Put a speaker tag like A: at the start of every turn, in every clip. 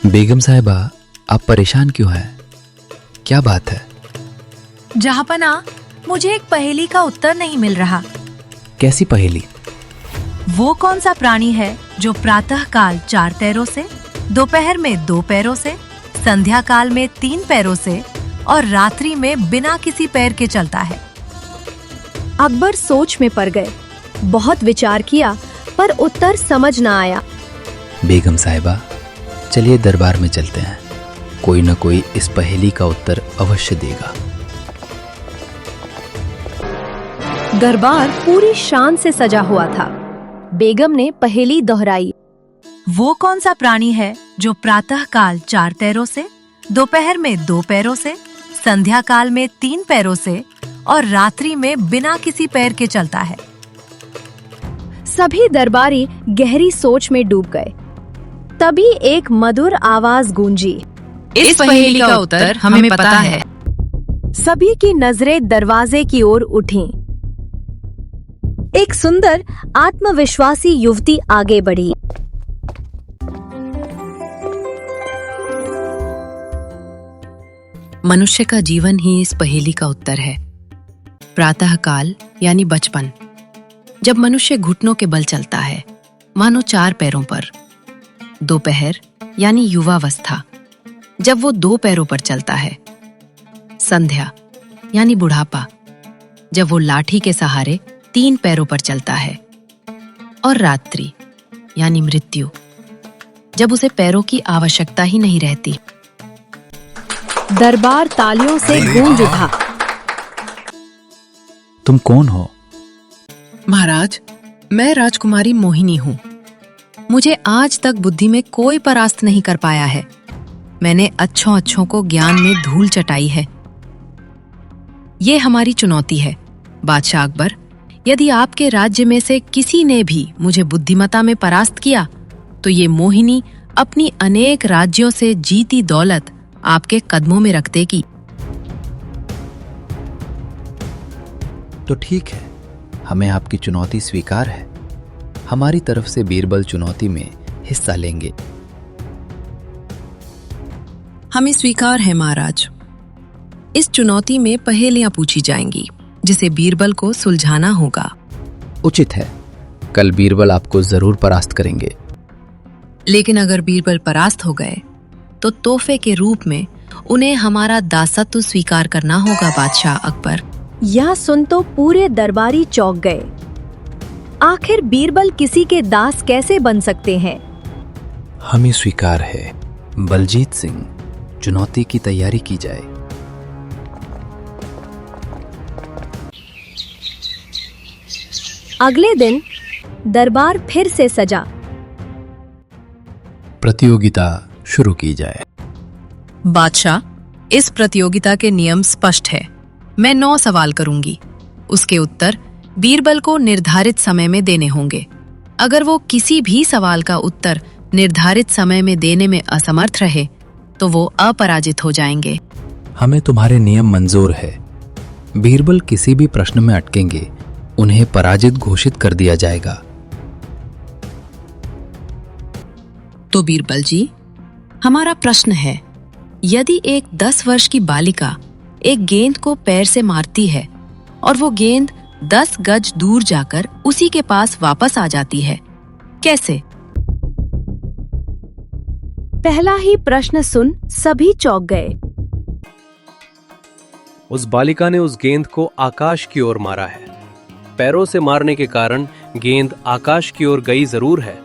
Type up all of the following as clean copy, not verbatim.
A: बेगम साहिबा, आप परेशान क्यों हैं? क्या बात है?
B: जहाँपना, मुझे एक पहेली का उत्तर नहीं मिल रहा।
A: कैसी पहेली?
B: वो कौन सा प्राणी है जो प्रातः काल 4 पैरों से, दोपहर में 2 पैरों से, संध्या काल में 3 पैरों से और रात्रि में बिना किसी पैर के चलता है?
C: अकबर सोच में पड़ गए। बहुत विचार किया पर उत्तर समझ न आया।
A: बेगम साहिबा, चलिए दरबार में चलते हैं। कोई न कोई इस पहेली का उत्तर अवश्य देगा।
C: दरबार पूरी शान से सजा हुआ था। बेगम ने पहेली दोहराई।
B: वो कौन सा प्राणी है जो प्रातः काल 4 पैरों से, दोपहर में 2 पैरों से, संध्या काल में 3 पैरों से और रात्रि में बिना किसी पैर के चलता है?
C: सभी दरबारी गहरी सोच में डूब गए। तभी एक मधुर आवाज गूंजी।
B: इस पहेली का उत्तर हमें पता है।
C: सभी की नजरें दरवाजे की ओर उठीं। एक सुंदर आत्मविश्वासी युवती आगे बढ़ी।
D: मनुष्य का जीवन ही इस पहेली का उत्तर है। प्रातः काल यानी बचपन, जब मनुष्य घुटनों के बल चलता है, मानो 4 पैरों पर। दोपहर यानी युवावस्था, जब वो 2 पैरों पर चलता है। संध्या यानी बुढ़ापा, जब वो लाठी के सहारे 3 पैरों पर चलता है। और रात्रि यानी मृत्यु, जब उसे पैरों की आवश्यकता ही नहीं रहती।
C: दरबार तालियों से गूंज उठा।
A: तुम कौन हो?
D: महाराज, मैं राजकुमारी मोहिनी हूँ। मुझे आज तक बुद्धि में कोई परास्त नहीं कर पाया है। मैंने अच्छों को ज्ञान में धूल चटाई है। ये हमारी चुनौती है, बादशाह अकबर। यदि आपके राज्य में से किसी ने भी मुझे बुद्धिमता में परास्त किया, तो ये मोहिनी अपनी अनेक राज्यों से जीती दौलत आपके कदमों में रख देगी।
A: तो ठीक है, हमें आपकी चुनौती स्वीकार है। हमारी तरफ से बीरबल चुनौती में हिस्सा लेंगे।
D: हमें स्वीकार है महाराज। इस चुनौती में पहेलियां पूछी जाएंगी, जिसे बीरबल को सुलझाना होगा।
A: उचित है, कल बीरबल आपको जरूर परास्त करेंगे।
D: लेकिन अगर बीरबल परास्त हो गए, तो तोहफे के रूप में उन्हें हमारा दासत्व स्वीकार करना होगा, बादशाह अकबर।
C: यह सुन तो पूरे दरबारी चौंक गए। आखिर बीरबल किसी के दास कैसे बन सकते हैं?
A: हमें स्वीकार है। बलजीत सिंह, चुनौती की तैयारी की जाए।
C: अगले दिन दरबार फिर से सजा।
A: प्रतियोगिता शुरू की जाए।
D: बादशाह, इस प्रतियोगिता के नियम स्पष्ट है। मैं 9 सवाल करूंगी। उसके उत्तर बीरबल को निर्धारित समय में देने होंगे। अगर वो किसी भी सवाल का उत्तर निर्धारित समय में देने में असमर्थ रहे, तो वो अपराजित हो जाएंगे।
A: हमें तुम्हारे नियम मंजूर है। बीरबल किसी भी प्रश्न में अटकेंगे, उन्हें पराजित घोषित कर दिया जाएगा।
D: तो बीरबल जी, हमारा प्रश्न है, यदि एक 10 वर्ष की बालिका एक गेंद को पैर से मारती है और वो गेंद 10 गज दूर जाकर उसी के पास वापस आ जाती है, कैसे?
C: पहला ही प्रश्न सुन सभी चौंक गए।
E: उस बालिका ने उस गेंद को आकाश की ओर मारा है। पैरों से मारने के कारण गेंद आकाश की ओर गई जरूर है,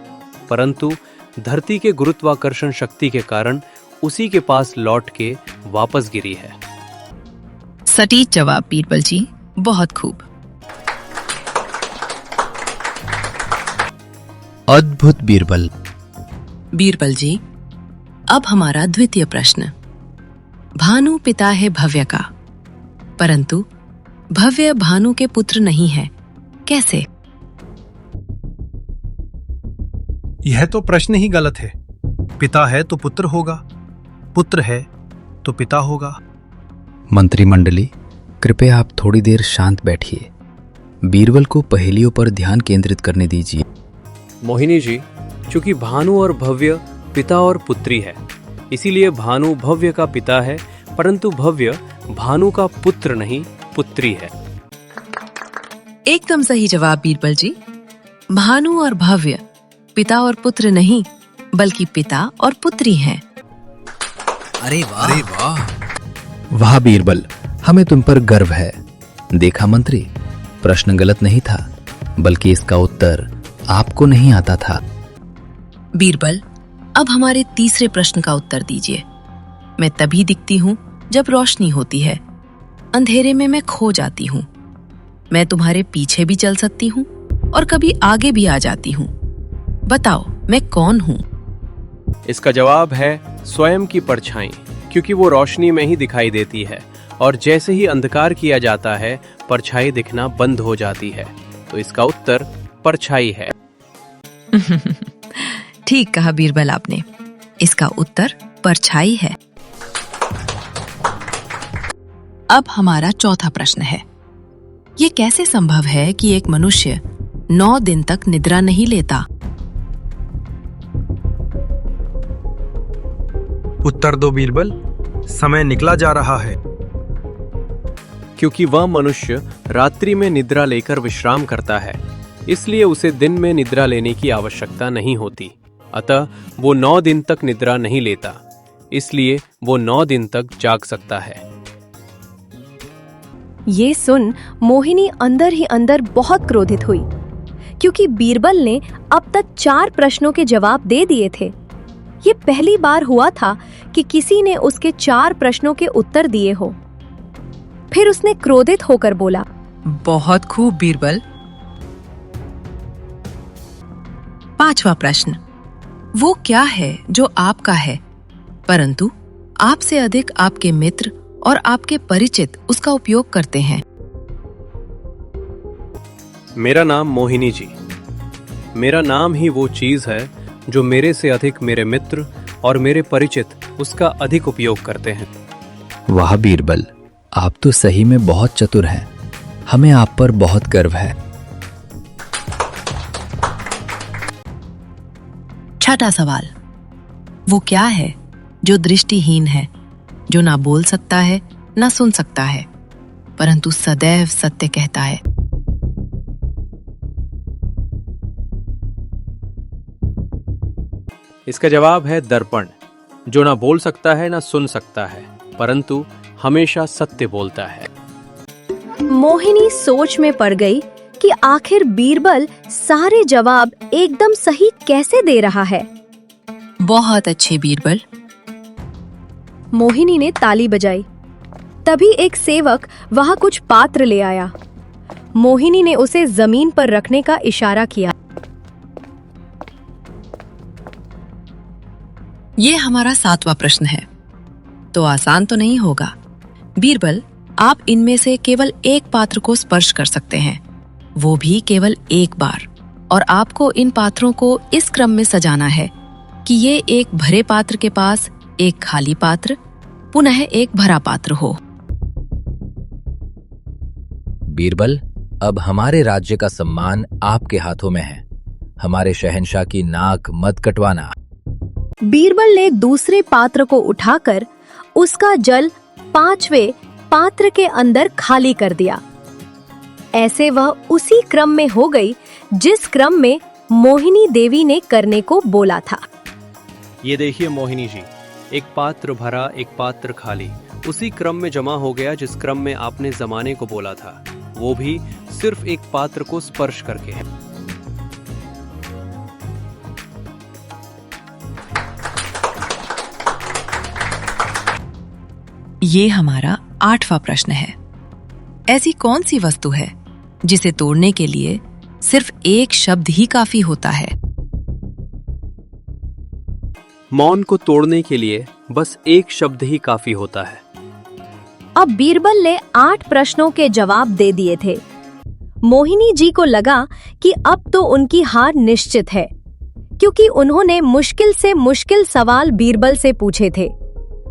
E: परंतु धरती के गुरुत्वाकर्षण शक्ति के कारण उसी के पास लौट के वापस गिरी है।
D: सटीक जवाब बीरबल जी, बहुत खूब।
A: अद्भुत बीरबल।
D: बीरबल जी, अब हमारा द्वितीय प्रश्न। भानु पिता है भव्य का, परंतु भव्य भानु के पुत्र नहीं है, कैसे?
F: यह तो प्रश्न ही गलत है। पिता है तो पुत्र होगा, पुत्र है तो पिता होगा।
A: मंत्रिमंडली, कृपया आप थोड़ी देर शांत बैठिए। बीरबल को पहेलियों पर ध्यान केंद्रित करने दीजिए।
E: मोहिनी जी, चूंकि भानु और भव्य पिता और पुत्री है, इसीलिए भानु भव्य का पिता है, परंतु भव्य भानु का पुत्र नहीं, पुत्री है।
D: एकदम सही जवाब बीरबल जी। भानु और भव्य पिता और पुत्र नहीं, बल्कि पिता और पुत्री हैं।
A: अरे वाह वाह बीरबल, हमें तुम पर गर्व है। देखा मंत्री, प्रश्न गलत नहीं था, बल्कि इसका उत्तर आपको नहीं आता था।
D: बीरबल, अब हमारे तीसरे प्रश्न का उत्तर दीजिए। मैं तभी दिखती हूँ जब रोशनी होती है, अंधेरे में मैं खो जाती हूँ। मैं तुम्हारे पीछे भी चल सकती हूँ और कभी आगे भी आ जाती हूँ। बताओ मैं कौन हूँ?
E: इसका जवाब है स्वयं की परछाई, क्योंकि वो रोशनी में ही दिखाई देती है और जैसे ही अंधकार किया जाता है परछाई दिखना बंद हो जाती है। तो इसका उत्तर परछाई है।
D: ठीक कहा बीरबल आपने, इसका उत्तर परछाई है। अब हमारा चौथा प्रश्न है, ये कैसे संभव है कि एक मनुष्य 9 दिन तक निद्रा नहीं लेता?
F: उत्तर दो बीरबल, समय निकला जा रहा है।
E: क्योंकि वह मनुष्य रात्रि में निद्रा लेकर विश्राम करता है, इसलिए उसे दिन में निद्रा लेने की आवश्यकता नहीं होती। अतः वो 9 दिन तक निद्रा नहीं लेता, इसलिए वो 9 दिन तक जाग सकता है।
C: ये सुन मोहिनी अंदर ही अंदर बहुत क्रोधित हुई, क्योंकि बीरबल ने अब तक 4 प्रश्नों के जवाब दे दिए थे। ये पहली बार हुआ था कि किसी ने उसके 4 प्रश्नों के उत्तर दिए हो। फिर उसने क्रोधित होकर बोला,
D: बहुत खूब बीरबल। 5वां प्रश्न, वो क्या है जो आपका है, परंतु आपसे अधिक आपके मित्र और आपके परिचित उसका उपयोग करते हैं?
E: मेरा नाम मोहिनी जी। मेरा नाम ही वो चीज है जो मेरे से अधिक मेरे मित्र और मेरे परिचित उसका अधिक उपयोग करते हैं।
A: वाह बीरबल, आप तो सही में बहुत चतुर हैं। हमें आप पर बहुत गर्व है।
D: 6वां सवाल, वो क्या है जो दृष्टिहीन है, जो ना बोल सकता है ना सुन सकता है, परंतु सदैव सत्य कहता है?
E: इसका जवाब है दर्पण, जो ना बोल सकता है ना सुन सकता है, परंतु हमेशा सत्य बोलता है।
C: मोहिनी सोच में पड़ गई कि आखिर बीरबल सारे जवाब एकदम सही कैसे दे रहा है।
D: बहुत अच्छे बीरबल।
C: मोहिनी ने ताली बजाई। तभी एक सेवक वहां कुछ पात्र ले आया। मोहिनी ने उसे जमीन पर रखने का इशारा किया।
D: ये हमारा 7वां प्रश्न है, तो आसान तो नहीं होगा। बीरबल, आप इनमें से केवल एक पात्र को स्पर्श कर सकते हैं, वो भी केवल एक बार, और आपको इन पात्रों को इस क्रम में सजाना है कि ये एक भरे पात्र के पास एक खाली पात्र, पुनः एक भरा पात्र हो।
A: बीरबल, अब हमारे राज्य का सम्मान आपके हाथों में है। हमारे शहंशाह की नाक मत कटवाना।
C: बीरबल ने दूसरे पात्र को उठाकर उसका जल 5वें पात्र के अंदर खाली कर दिया। ऐसे वह उसी क्रम में हो गई जिस क्रम में मोहिनी देवी ने करने को बोला था।
E: ये देखिए मोहिनी जी, एक पात्र भरा एक पात्र खाली उसी क्रम में जमा हो गया जिस क्रम में आपने जमाने को बोला था, वो भी सिर्फ एक पात्र को स्पर्श करके है।
D: ये हमारा 8वां प्रश्न है। ऐसी कौन सी वस्तु है जिसे तोड़ने के लिए सिर्फ एक शब्द ही काफी होता है?
E: मौन को तोड़ने के लिए बस एक शब्द ही काफी होता है।
C: अब बीरबल ने 8 प्रश्नों के जवाब दे दिए थे। मोहिनी जी को लगा कि अब तो उनकी हार निश्चित है, क्योंकि उन्होंने मुश्किल से मुश्किल सवाल बीरबल से पूछे थे,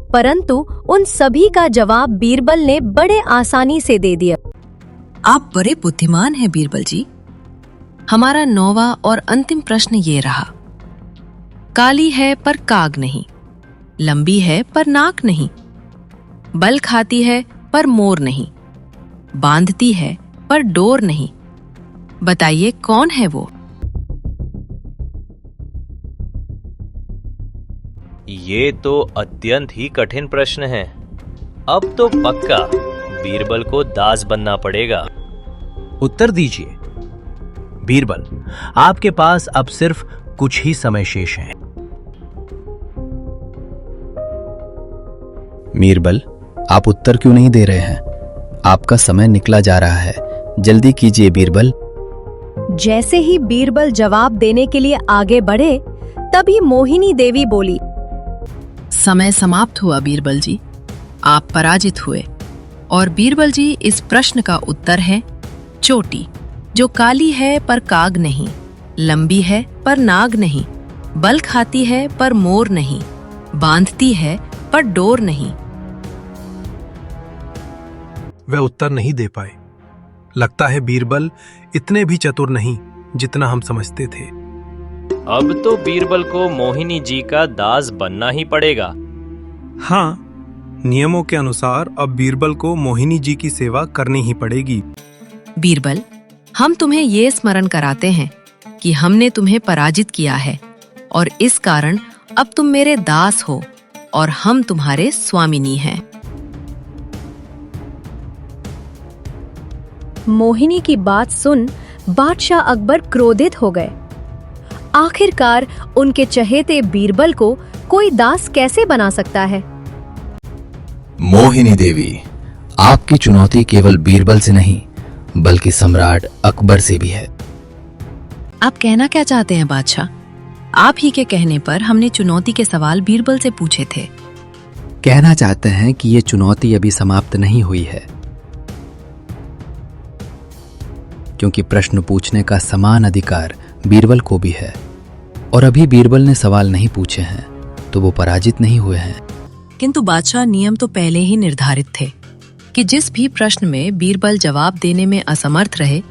C: परंतु उन सभी का जवाब बीरबल ने बड़े आसानी से दे दिया।
D: आप बड़े बुद्धिमान हैं बीरबल जी। हमारा 9वां और अंतिम प्रश्न ये रहा, काली है पर काग नहीं, लंबी है पर नाक नहीं, बल खाती है पर मोर नहीं, बांधती है पर डोर नहीं। बताइए कौन है वो?
G: ये तो अत्यंत ही कठिन प्रश्न है। अब तो पक्का बीरबल को दास बनना पड़ेगा।
F: उत्तर दीजिए। बीरबल, आपके पास अब सिर्फ कुछ ही समय शेष है।
A: बीरबल, आप उत्तर क्यों नहीं दे रहे हैं? आपका समय निकला जा रहा है, जल्दी कीजिए बीरबल।
C: जैसे ही बीरबल जवाब देने के लिए आगे बढ़े, तभी मोहिनी देवी बोली,
D: समय समाप्त हुआ बीरबल जी, आप पराजित हुए। और बीरबल जी, इस प्रश्न का उत्तर है चोटी, जो काली है पर काग नहीं, लंबी है पर नाग नहीं, बल खाती है पर मोर नहीं, बांधती है पर डोर नहीं।
F: वह उत्तर नहीं दे पाए। लगता है बीरबल इतने भी चतुर नहीं जितना हम समझते थे।
G: अब तो बीरबल को मोहिनी जी का दास बनना ही पड़ेगा।
F: हाँ, नियमों के अनुसार अब बीरबल को मोहिनी जी की सेवा करनी ही पड़ेगी।
D: बीरबल, हम तुम्हें ये स्मरण कराते हैं कि हमने तुम्हें पराजित किया है और इस कारण अब तुम मेरे दास हो और हम तुम्हारे स्वामिनी हैं।
C: मोहिनी की बात सुन बादशाह अकबर क्रोधित हो गए। आखिरकार उनके चहेते बीरबल को कोई दास कैसे बना सकता है?
A: मोहिनी देवी, आपकी चुनौती केवल बीरबल से नहीं बल्कि सम्राट अकबर से भी है।
D: आप कहना क्या चाहते हैं बादशाह? आप ही के कहने पर हमने चुनौती के सवाल बीरबल से पूछे थे।
A: कहना चाहते हैं कि ये चुनौती अभी समाप्त नहीं हुई है, क्योंकि प्रश्न पूछने का समान अधिकार बीरबल को भी है और अभी बीरबल ने सवाल नहीं पूछे हैं तो वो पराजित नहीं हुए हैं।
D: किंतु बादशाह, नियम तो पहले ही निर्धारित थे कि जिस भी प्रश्न में बीरबल जवाब देने में असमर्थ रहे,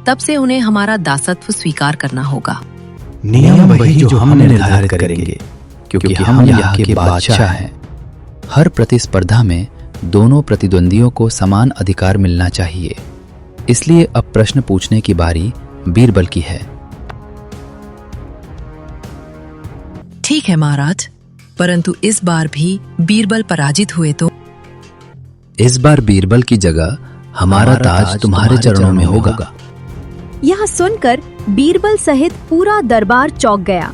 D: तब से उन्हें हमारा दासत्व स्वीकार करना होगा।
A: नियम वही जो हम निर्धारित करेंगे, क्योंकि हम यहाँ के बादशाह हैं। हर प्रतिस्पर्धा में दोनों प्रतिद्वंदियों को समान अधिकार मिलना चाहिए, इसलिए अब प्रश्न पूछने की बारी बीरबल की है।
D: ठीक है महाराज, परंतु इस बार भी बीरबल पराजित हुए तो?
A: इस बार बीरबल की जगह हमारा ताज तुम्हारे चरणों में होगा।
C: यह सुनकर बीरबल सहित पूरा दरबार चौंक गया।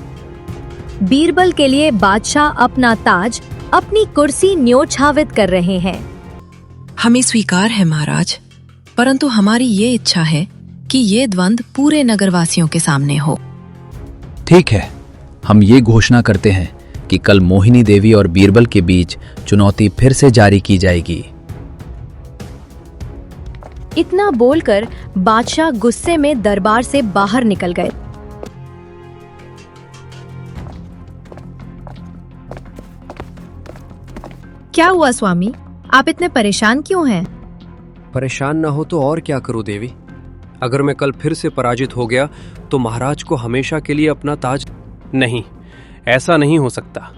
C: बीरबल के लिए बादशाह अपना ताज अपनी कुर्सी न्योछावित कर रहे हैं।
D: हमें स्वीकार है महाराज, परंतु हमारी ये इच्छा है कि ये द्वंद पूरे नगरवासियों के सामने हो।
A: ठीक है, हम ये घोषणा करते हैं कि कल मोहिनी देवी और बीरबल के बीच चुनौती फिर से जारी की जाएगी।
C: इतना बोलकर बादशाह गुस्से में दरबार से बाहर निकल गए।
B: क्या हुआ स्वामी, आप इतने परेशान क्यों हैं?
E: परेशान ना हो तो और क्या करूं देवी। अगर मैं कल फिर से पराजित हो गया तो महाराज को हमेशा के लिए अपना ताज नहीं, ऐसा नहीं हो सकता।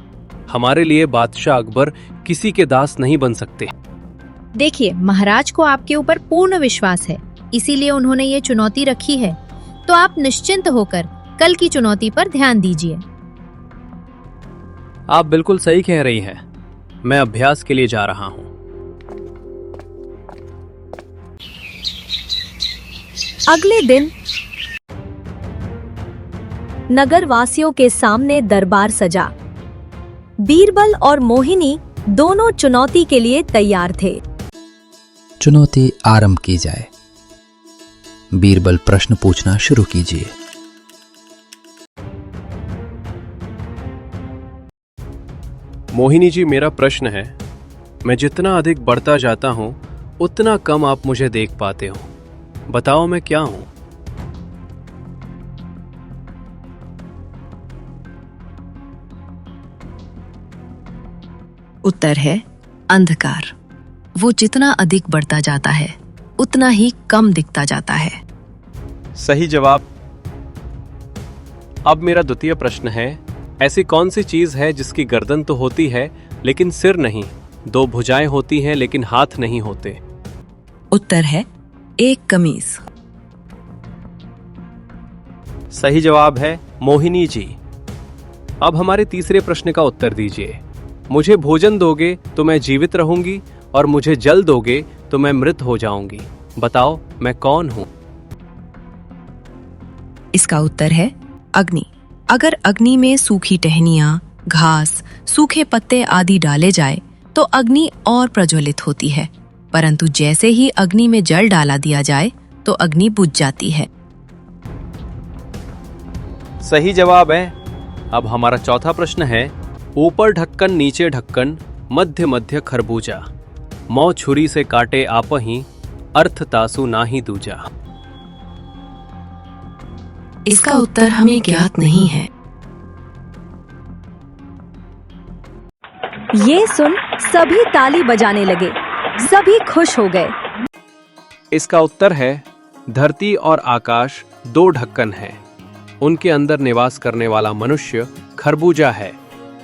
E: हमारे लिए बादशाह अकबर किसी के दास नहीं बन सकते।
B: देखिए, महाराज को आपके ऊपर पूर्ण विश्वास है, इसीलिए उन्होंने ये चुनौती रखी है, तो आप निश्चिंत होकर कल की चुनौती पर ध्यान दीजिए।
E: आप बिल्कुल सही कह रही हैं। मैं अभ्यास के लिए जा रहा हूं।
C: अगले दिन नगर वासियों के सामने दरबार सजा। बीरबल और मोहिनी दोनों चुनौती के लिए तैयार थे।
A: चुनौती आरंभ की जाए। बीरबल, प्रश्न पूछना शुरू कीजिए।
E: मोहिनी जी, मेरा प्रश्न है, मैं जितना अधिक बढ़ता जाता हूं उतना कम आप मुझे देख पाते हो। बताओ मैं क्या हूं?
D: उत्तर है अंधकार। वो जितना अधिक बढ़ता जाता है उतना ही कम दिखता जाता है।
E: सही जवाब। अब मेरा द्वितीय प्रश्न है, ऐसी कौन सी चीज है जिसकी गर्दन तो होती है लेकिन सिर नहीं, दो भुजाएं होती हैं लेकिन हाथ नहीं होते?
D: उत्तर है एक कमीज।
E: सही जवाब है मोहिनी जी। अब हमारे तीसरे प्रश्न का उत्तर दीजिए। मुझे भोजन दोगे तो मैं जीवित रहूंगी और मुझे जल दोगे तो मैं मृत हो जाऊंगी। बताओ मैं कौन हूं?
D: इसका उत्तर है अग्नि। अगर अग्नि में सूखी टहनियां, घास, सूखे पत्ते आदि डाले जाए तो अग्नि और प्रज्वलित होती है, परंतु जैसे ही अग्नि में जल डाला दिया जाए तो अग्नि बुझ जाती है।
E: सही जवाब है। अब हमारा चौथा प्रश्न है, ऊपर ढक्कन नीचे ढक्कन, मध्य मध्य खरबूजा, मौ छुरी से काटे आपही, अर्थ तासु नाही दूजा।
D: इसका उत्तर हमें ज्ञात नहीं है।
C: ये सुन सभी ताली बजाने लगे। सभी खुश हो गए।
E: इसका उत्तर है धरती और आकाश दो ढक्कन है, उनके अंदर निवास करने वाला मनुष्य खरबूजा है।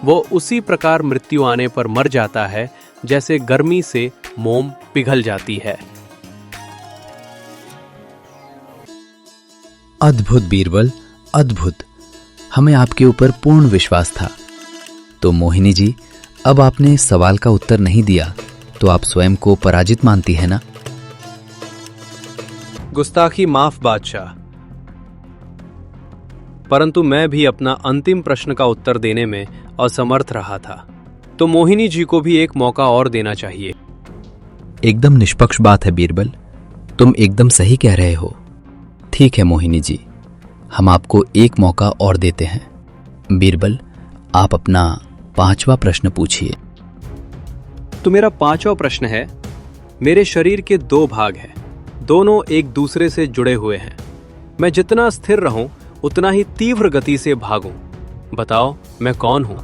E: वो उसी प्रकार मृत्यु आने पर मर जाता है जैसे गर्मी से मोम पिघल जाती है।
A: अद्भुत बीरबल, अद्भुत। हमें आपके ऊपर पूर्ण विश्वास था। तो मोहिनी जी, अब आपने इस सवाल का उत्तर नहीं दिया तो आप स्वयं को पराजित मानती है ना?
E: गुस्ताखी माफ बादशाह, परंतु मैं भी अपना अंतिम प्रश्न का उत्तर देने में असमर्थ रहा था, तो मोहिनी जी को भी एक मौका और देना चाहिए।
A: एकदम निष्पक्ष बात है बीरबल, तुम एकदम सही कह रहे हो। ठीक है मोहिनी जी, हम आपको एक मौका और देते हैं। बीरबल, आप अपना 5वां प्रश्न पूछिए।
E: तो मेरा 5वां प्रश्न है, मेरे शरीर के 2 भाग हैं, दोनों एक दूसरे से जुड़े हुए हैं। मैं जितना स्थिर रहूं उतना ही तीव्र गति से भागूं। बताओ मैं कौन हूं?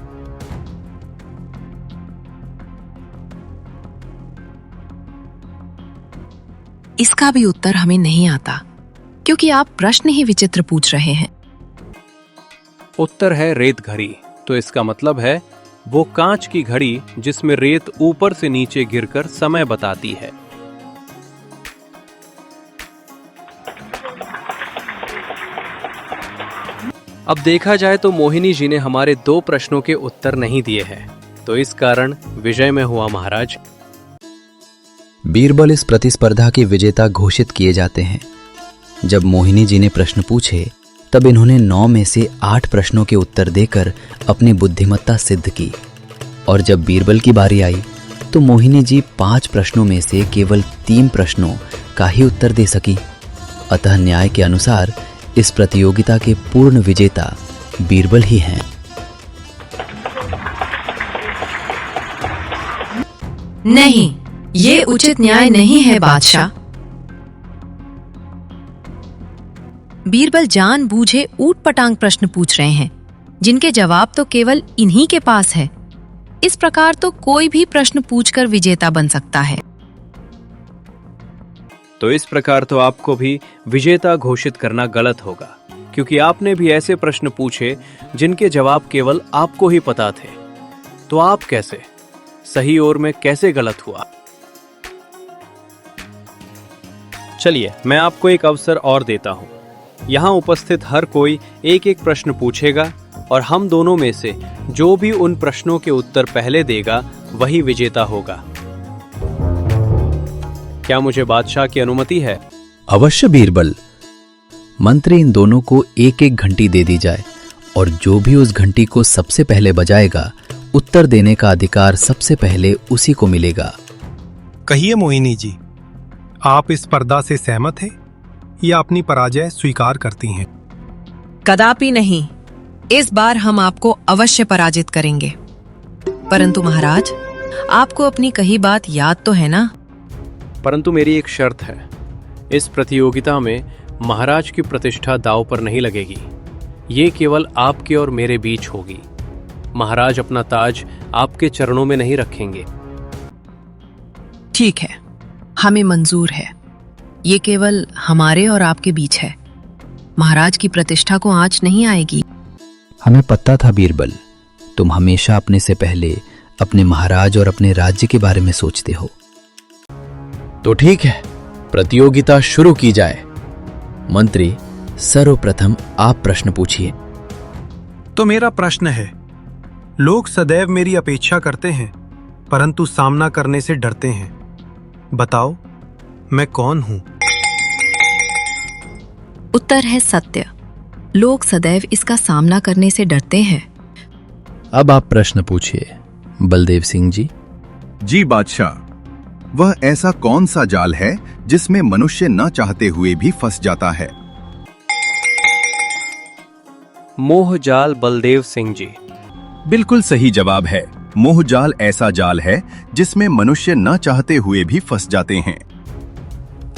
D: इसका भी उत्तर हमें नहीं आता, क्योंकि आप प्रश्न ही विचित्र पूछ रहे हैं।
E: उत्तर है रेत घड़ी। तो इसका मतलब है वो कांच की घड़ी जिसमें रेत ऊपर से नीचे गिरकर समय बताती है। अब देखा जाए तो मोहिनी जी ने हमारे 2 प्रश्नों के उत्तर नहीं दिए हैं, तो इस कारण विजय में हुआ महाराज।
A: बीरबल इस प्रतिस्पर्धा के विजेता घोषित किए जाते हैं। जब मोहिनी जी ने प्रश्न पूछे तब इन्होंने 9 में से 8 प्रश्नों के उत्तर देकर अपनी बुद्धिमत्ता सिद्ध की, और जब बीरबल की बारी आई तो मोहिनी जी 5 प्रश्नों में से केवल 3 प्रश्नों का ही उत्तर दे सकी। अतः न्याय के अनुसार इस प्रतियोगिता के पूर्ण विजेता बीरबल ही हैं।
D: नहीं, ये उचित न्याय नहीं है बादशाह। बीरबल जानबूझे ऊटपटांग प्रश्न पूछ रहे हैं, जिनके जवाब तो केवल इन्हीं के पास है। इस प्रकार तो कोई भी प्रश्न पूछकर विजेता बन सकता है।
E: तो इस प्रकार तो आपको भी विजेता घोषित करना गलत होगा, क्योंकि आपने भी ऐसे प्रश्न पूछे जिनके जवाब केवल आपको ही पता थे। तो आप कैसे सही और में कैसे गलत हुआ? चलिए मैं आपको एक अवसर और देता हूं। यहां उपस्थित हर कोई एक एक प्रश्न पूछेगा और हम दोनों में से जो भी उन प्रश्नों के उत्तर पहले देगा वही विजेता होगा। क्या मुझे बादशाह की अनुमति है?
A: अवश्य बीरबल। मंत्री इन दोनों को एक एक घंटी दे दी जाए, और जो भी उस घंटी को सबसे पहले बजाएगा उत्तर देने का अधिकार सबसे पहले उसी को मिलेगा।
F: कहिए मोहिनी जी, आप इस स्पर्धा से सहमत हैं या अपनी पराजय स्वीकार करती हैं?
D: कदापि नहीं। इस बार हम आपको अवश्य पराजित करेंगे। परंतु महाराज, आपको अपनी कही बात याद तो है ना?
E: परंतु मेरी एक शर्त है। इस प्रतियोगिता में महाराज की प्रतिष्ठा दांव पर नहीं लगेगी। ये केवल आपके और मेरे बीच होगी। महाराज अपना ताज आपके चरणों में नहीं रखेंगे।
D: ठीक है, हमें मंजूर है। ये केवल हमारे और आपके बीच है। महाराज की प्रतिष्ठा को आंच नहीं आएगी।
A: हमें पता था बीरबल, तुम हमेशा अपने से पहले अपने महाराज और अपने राज्य के बारे में सोचते हो। तो ठीक है, प्रतियोगिता शुरू की जाए। मंत्री, सर्वप्रथम आप प्रश्न पूछिए।
F: तो मेरा प्रश्न है, लोग सदैव मेरी अपेक्षा करते हैं परंतु सामना करने से डरते हैं। बताओ, मैं कौन हूं?
D: उत्तर है सत्य। लोग सदैव इसका सामना करने से डरते हैं।
A: अब आप प्रश्न पूछिए बलदेव सिंह जी।
H: जी बादशाह, वह ऐसा कौन सा जाल है जिसमें मनुष्य न चाहते हुए भी फंस जाता है?
E: मोहजाल बलदेव सिंह जी।
H: बिल्कुल सही जवाब है। मोहजाल ऐसा जाल है जिसमें मनुष्य न चाहते हुए भी फंस जाते हैं।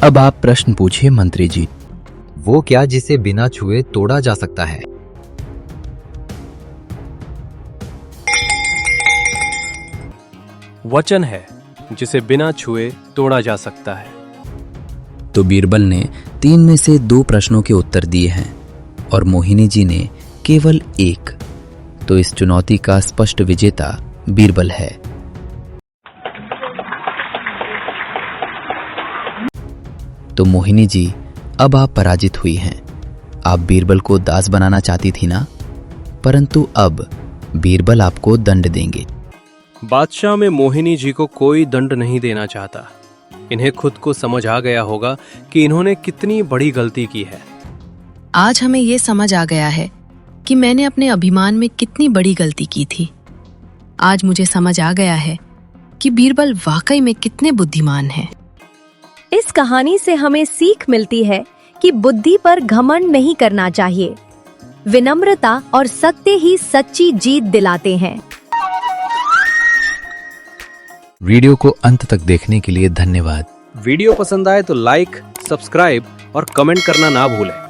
A: अब आप प्रश्न पूछिए मंत्री जी।
I: वो क्या जिसे बिना छुए तोड़ा जा सकता है?
E: वचन है जिसे बिना छुए तोड़ा जा सकता है।
A: तो बीरबल ने 3 में से 2 प्रश्नों के उत्तर दिए हैं और मोहिनी जी ने केवल 1। तो इस चुनौती का स्पष्ट विजेता बीरबल है। तो मोहिनी जी, अब आप पराजित हुई हैं। आप बीरबल को दास बनाना चाहती थी ना, परंतु अब बीरबल आपको दंड देंगे।
E: बादशाह में मोहिनी जी को कोई दंड नहीं देना चाहता। इन्हें खुद को समझ आ गया होगा कि इन्होंने कितनी बड़ी गलती की है।
D: आज हमें ये समझ आ गया है कि मैंने अपने अभिमान में कितनी बड़ी गलती की थी। आज मुझे समझ आ गया है कि बीरबल वाकई में कितने बुद्धिमान हैं।
C: इस कहानी से हमें सीख मिलती है कि बुद्धि पर घमंड नहीं करना चाहिए। विनम्रता और सत्य ही सच्ची जीत दिलाते हैं।
A: वीडियो को अंत तक देखने के लिए धन्यवाद।
E: वीडियो पसंद आए तो लाइक, सब्सक्राइब और कमेंट करना ना भूलें।